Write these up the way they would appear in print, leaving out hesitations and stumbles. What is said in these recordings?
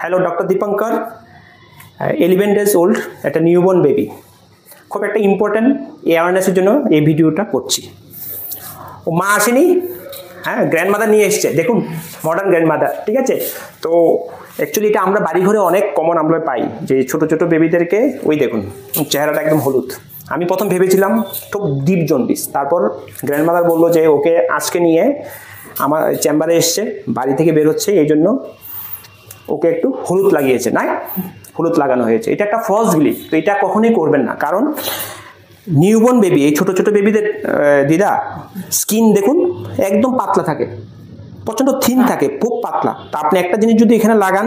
Hello doctor Dipankar, 11 days old, একটা newborn baby. খুব একটা ইম্পর্ট্যান্ট অ্যাওয়ারনেসের জন্য এই ভিডিওটা করছি। ও মা আসেনি, হ্যাঁ, গ্র্যান্ডমাদার নিয়ে এসছে, দেখুন মডার্ন গ্র্যান্ডমাদার, ঠিক আছে। তো অ্যাকচুয়ালি এটা আমরা বাড়ি ঘরে অনেক কমন আমরা পাই, যে ছোট ছোট বেবিদেরকে ওই দেখুন চেহারাটা একদম হলুদ। আমি প্রথম ভেবেছিলাম খুব ডিপ জন্ডিস, তারপর গ্র্যান্ডমাদার বললো যে ওকে আজকে নিয়ে আমার চেম্বারে এসছে, বাড়ি থেকে বেরোচ্ছে, এই জন্য ওকে একটু হলুদ লাগিয়েছে, না হলুদ লাগানো হয়েছে। এটা একটা ফলস বিলিফ, তো এটা কখনোই করবেন না। কারণ নিউবর্ন বেবি, এই ছোটো ছোটো বেবিদের দিদা স্কিন দেখুন একদম পাতলা থাকে, প্রচণ্ড থিন থাকে, খুব পাতলা। তা আপনি একটা জিনিস যদি এখানে লাগান,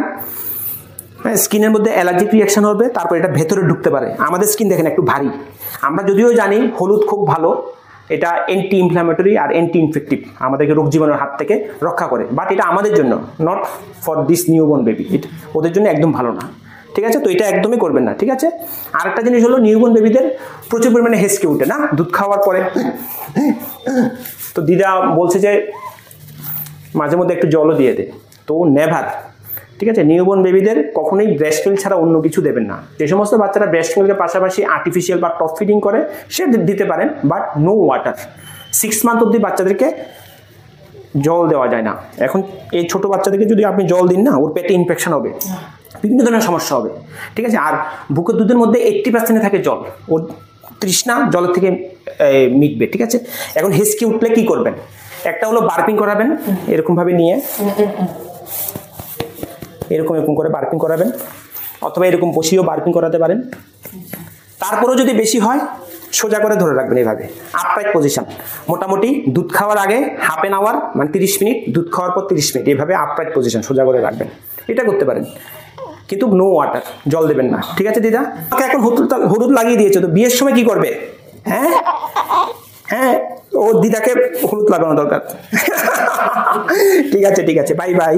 হ্যাঁ, স্কিনের মধ্যে অ্যালার্জিক রিয়াকশন হবে, তারপর এটা ভেতরে ঢুকতে পারে। আমাদের স্কিন দেখেন একটু ভারী। আমরা যদিও জানি হলুদ খুব ভালো, এটা অ্যান্টি ইনফ্ল্যামেটরি আর অ্যান্টি ইনফেক্টিভ, আমাদেরকে রোগ জীবাণুর হাত থেকে রক্ষা করে। বাট এটা আমাদের জন্য, not for this newborn baby, ওদের জন্য একদম ভালো না, ঠিক আছে। তো এটা একদমই করবেন না, ঠিক আছে। আরেকটা জিনিস হলো নিউবর্ন বেবিদের প্রচুর পরিমাণে হেসকে উঠে না দুধ খাওয়ার পরে। তো দিদা বলছে যে মাঝে মধ্যে একটু জলও দিয়ে দে, তো নেভার, ঠিক আছে। নিউবর্ন বেবিদের কখনোই ব্রেস্ট মিল্ক ছাড়া অন্য কিছু দেবেন না। যে সমস্ত বাচ্চারা ব্রেস্ট মিল্কের পাশাপাশি আর্টিফিশিয়াল বা টপ ফিডিং করে সে দিতে পারেন, বাট নো ওয়াটার। 6 মান্থ অবধি বাচ্চাদেরকে জল দেওয়া যায় না। এখন এই ছোটো বাচ্চাদেরকে যদি আপনি জল দিন না, ওর পেটে ইনফেকশন হবে, বিভিন্ন ধরনের সমস্যা হবে, ঠিক আছে। আর বুকের দুধের মধ্যে 80% থাকে জল, ওর তৃষ্ণা জলের থেকে মিটবে, ঠিক আছে। এখন হেসকে উঠলে কি করবেন? একটা হলো বার্পিং করাবেন, এরকমভাবে নিয়ে এরকম এরকম করে বার্পিং করাবেন, অথবা এরকম বসিয়েও বার্পিং করাতে পারেন। তারপরেও যদি বেশি হয় সোজা করে ধরে রাখবেন এইভাবে, আপরাইট পজিশন। মোটামুটি দুধ খাওয়ার আগে হাফ অ্যান আওয়ার, মানে 30 মিনিট, দুধ খাওয়ার পর 30 মিনিট, এইভাবে আপরাইট পজিশন সোজা করে রাখবেন। এটা করতে পারেন, কিন্তু নো ওয়াটার, জল দেবেন না, ঠিক আছে দিদা। আমাকে এখন হলুদ লাগিয়ে দিয়েছে, তো বিয়ের সময় কি করবে? হ্যাঁ হ্যাঁ, ও দিদাকে হলুদ লাগানো দরকার। ঠিক আছে, ঠিক আছে, বাই বাই।